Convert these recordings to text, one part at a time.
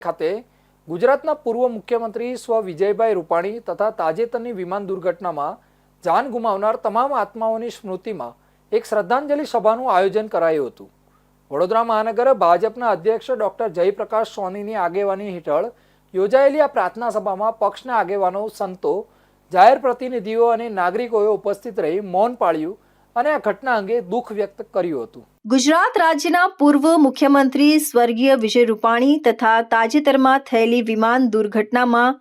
ખાતે ગુજરાતના પૂર્વ મુખ્યમંત્રી સ્વ વિજયભાઈ રૂપાણી તથા તાજેતરની વિમાન દુર્ઘટનામાં જાન ગુમાવનાર તમામ આત્માઓની સ્મૃતિમાં એક શ્રદ્ધાંજલિ સભાનું આયોજન કરાયું હતું। વડોદરા મહાનગર ભાજપના અધ્યક્ષ ડોક્ટર જયપ્રકાશ સોનીની આગેવાની હેઠળ યોજાયેલી આ પ્રાર્થના સભામાં પક્ષના આગેવાનો, સંતો, જાહેર પ્રતિનિધિઓ અને નાગરિકોએ ઉપસ્થિત રહી મૌન પાળ્યું અને આ ઘટના અંગે દુઃખ વ્યક્ત કર્યું હતું। ગુજરાત રાજ્યના પૂર્વ મુખ્યમંત્રી સ્વર્ગીય વિજય રૂપાણી તથા તાજેતરમાં થયેલી વિમાન દુર્ઘટનામાં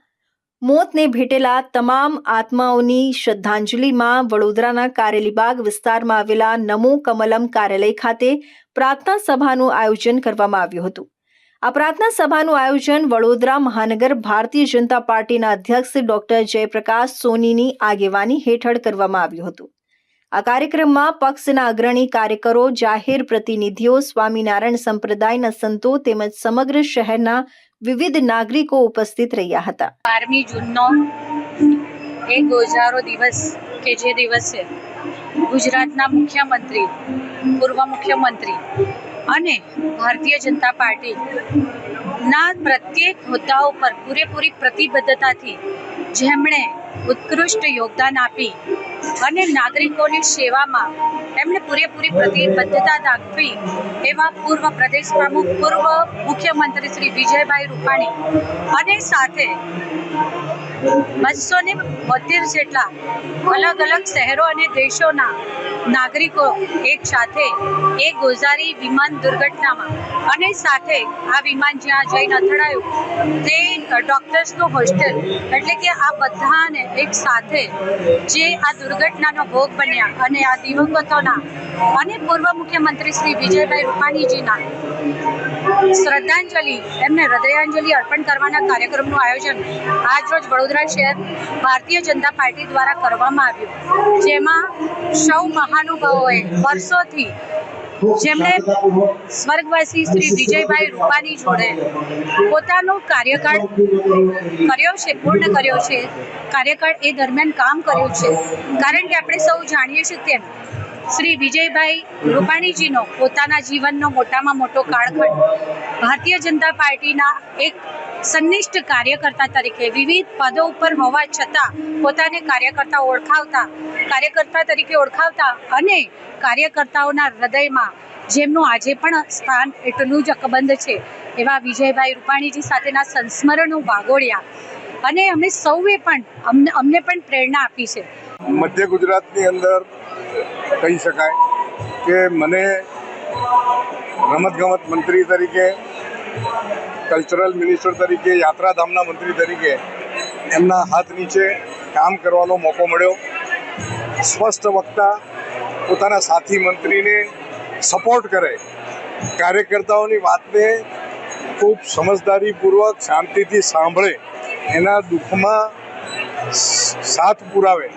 મોતને ભેટેલા તમામ આત્માઓની શ્રદ્ધાંજલિમાં વડોદરાના કારેલીબાગ વિસ્તારમાં આવેલા નમો કમલમ કાર્યાલય ખાતે પ્રાર્થના સભાનું આયોજન કરવામાં આવ્યું હતું। આ પ્રાર્થના સભાનું આયોજન વડોદરા મહાનગર ભારતીય જનતા પાર્ટીના અધ્યક્ષ ડોક્ટર જયપ્રકાશ સોનીની આગેવાની હેઠળ કરવામાં આવ્યું હતું। આ કાર્યક્રમમાં પક્ષના અગ્રણી કાર્યકરો, જાહેર પ્રતિનિધિઓ, સ્વામિનારાયણ સંપ્રદાયના સંતો તેમજ સમગ્ર શહેરના વિવિધ નાગરિકો ઉપસ્થિત રહ્યા હતા। 12મી જૂનનો એક ગોઝારો દિવસ કે જે દિવસે ગુજરાતના મુખ્યમંત્રી, પૂર્વ મુખ્યમંત્રી અને ભારતીય જનતા પાર્ટીના પ્રત્યેક હોદ્દાઓ પર પૂરેપૂરી પ્રતિબદ્ધતાથી જેમણે ઉત્કૃષ્ટ યોગદાન આપી અને નાગરિકોની સેવામાં એમણે પૂરેપૂરી પ્રતિબદ્ધતા દાખવી એવા પૂર્વ પ્રદેશ પ્રમુખ, પૂર્વ મુખ્યમંત્રી શ્રી વિજયભાઈ રૂપાણી અને સાથે 272 જેટલા અલગ અલગ શહેરો અને દેશોના નાગરિકો એક સાથે એ ગોઝારી વિમાન દુર્ઘટનામાં અને સાથે આ વિમાન જ્યાં જઈને અથડાયું તે ડૉક્ટર્સનું હોસ્ટેલ, એટલે કે આ બધાને એક સાથે જે આ દુર્ઘટનાનો ભોગ બન્યા અને આ દિવંગતોના અને પૂર્વ મુખ્યમંત્રી શ્રી વિજયભાઈ રૂપાણીજીના શ્રદ્ધાંજલિ, એમને હૃદયાંજલિ અર્પણ કરવાના કાર્યક્રમનું આયોજન આજરોજ વડોદરા શહેર ભારતીય જનતા પાર્ટી દ્વારા કરવામાં આવ્યું, જેમાં સૌ મહાનુભાવોએ વર્ષોથી જેમણે સ્વર્ગવાસી શ્રી વિજયભાઈ રૂપાણી જોડે પોતાનો કાર્યકાળ કર્યો છે, પૂર્ણ કર્યો છે, કાર્યકાળ એ દરમિયાન કામ કર્યું છે। કારણ કે આપણે સૌ જાણીએ છીએ તેમ શ્રી વિજયભાઈ રૂપાણીજીનો પોતાના જીવનનો મોટામાં મોટો કાળખંડ ભારતીય જનતા પાર્ટીના એક સંનિષ્ઠ કાર્યકર્તા તરીકે વિવિધ પદો ઉપર હોવા છતાં પોતાને કાર્યકર્તા તરીકે ઓળખાવતા અને કાર્યકર્તાઓના હૃદયમાં જેમનું આજે પણ સ્થાન એટલું જ અકબંધ છે એવા વિજયભાઈ રૂપાણીજી સાથેના સંસ્મરણો વાગોળ્યા અને અમે સૌએ પણ અમને પણ પ્રેરણા આપી છે। મધ્ય ગુજરાતની અંદર કહી શકાય કે મને રમતગમત મંત્રી તરીકે, કલ્ચરલ મિનિસ્ટર તરીકે, યાત્રાધામના મંત્રી તરીકે એમના હાથ નીચે કામ કરવાનો મોકો મળ્યો। સ્પષ્ટ વક્તા, પોતાના સાથી મંત્રીને સપોર્ટ કરે, કાર્યકર્તાઓની વાતને ખૂબ સમજદારીપૂર્વક, શાંતિથી સાંભળે, એના દુઃખમાં સાથ પુરાવે,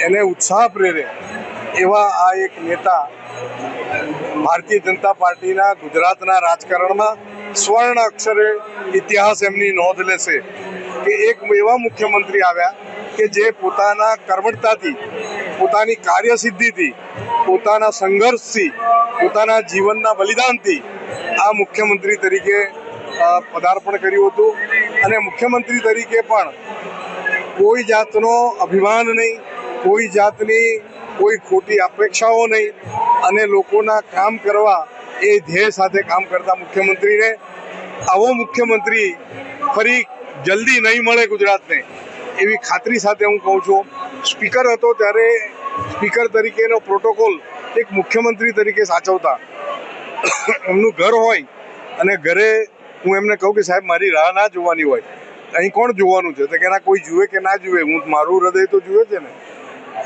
એને ઉત્સાહ પ્રેરે એવા આ એક નેતા ભારતીય જનતા પાર્ટીના ગુજરાતના રાજકારણમાં સ્વર્ણ અક્ષરે ઇતિહાસ એમની નોંધ લેશે કે એક એવા મુખ્યમંત્રી આવ્યા કે જે પોતાના કર્મઠતાથી, પોતાની કાર્યસિદ્ધિથી, પોતાના સંઘર્ષથી, પોતાના જીવનના બલિદાનથી આ મુખ્યમંત્રી તરીકે પદાર્પણ કર્યું હતું અને મુખ્યમંત્રી તરીકે પણ કોઈ જાતનો અભિમાન નહીં, કોઈ જાતની કોઈ ખોટી અપેક્ષાઓ નહીં અને લોકોના કામ કરવા એ ધ્યેય સાથે કામ કરતા મુખ્યમંત્રીને, આવો મુખ્યમંત્રી ફરી જલ્દી નહીં મળે ગુજરાતને એવી ખાતરી સાથે હું કહું છું। સ્પીકર હતો ત્યારે સ્પીકર તરીકેનો પ્રોટોકોલ એક મુખ્યમંત્રી તરીકે સાચવતા, એમનું ઘર હોય અને ઘરે હું એમને કહું કે સાહેબ મારી રાહ ના જોવાની હોય, અહીં કોણ જોવાનું છે, તો કે ના કોઈ જુએ કે ના જુએ, હું મારું હૃદય તો જુએ છે ને।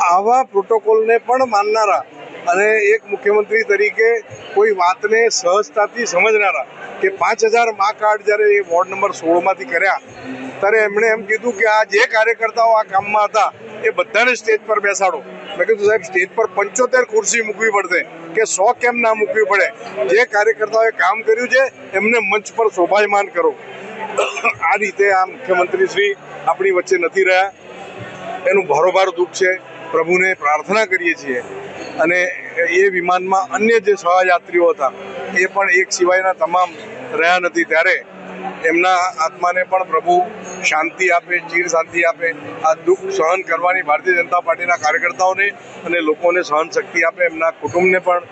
આવા પ્રોટોકોલને પણ માનનારા અને એક મુખ્યમંત્રી તરીકે કોઈ વાતને સહજતાથી સમજનારા કે 5000 મા કાર્ડ જ્યારે એ વોર્ડ નંબર 16માંથી કર્યા ત્યારે એમણે એમ કીધું કે આ જે કાર્યકર્તાઓ આ કામમાં હતા એ બધાને સ્ટેજ પર બેસાડો। મેં કીધું સાહેબ સ્ટેજ પર 75 ખુરશી મૂકવી પડશે કે 100 કેમ ના મૂકવી પડે, જે કાર્યકર્તાઓએ કામ કર્યું છે એમને મંચ પર શોભાયમાન કરો। આ રીતે આ મુખ્યમંત્રી શ્રી આપણી વચ્ચે નથી રહ્યા, એનું ભારોભાર દુઃખ છે। પ્રભુને પ્રાર્થના કરીએ છીએ અને એ વિમાનમાં અન્ય જે સહયાત્રીઓ હતા એ પણ એક સિવાયના તમામ રહ્યા નથી, ત્યારે એમના આત્માને પણ પ્રભુ શાંતિ આપે, ચીર શાંતિ આપે. આ દુઃખ સહન કરવાની ભારતીય જનતા પાર્ટીના કાર્યકર્તાઓને અને લોકોને સહન શક્તિ આપે. એમના કુટુંબને પણ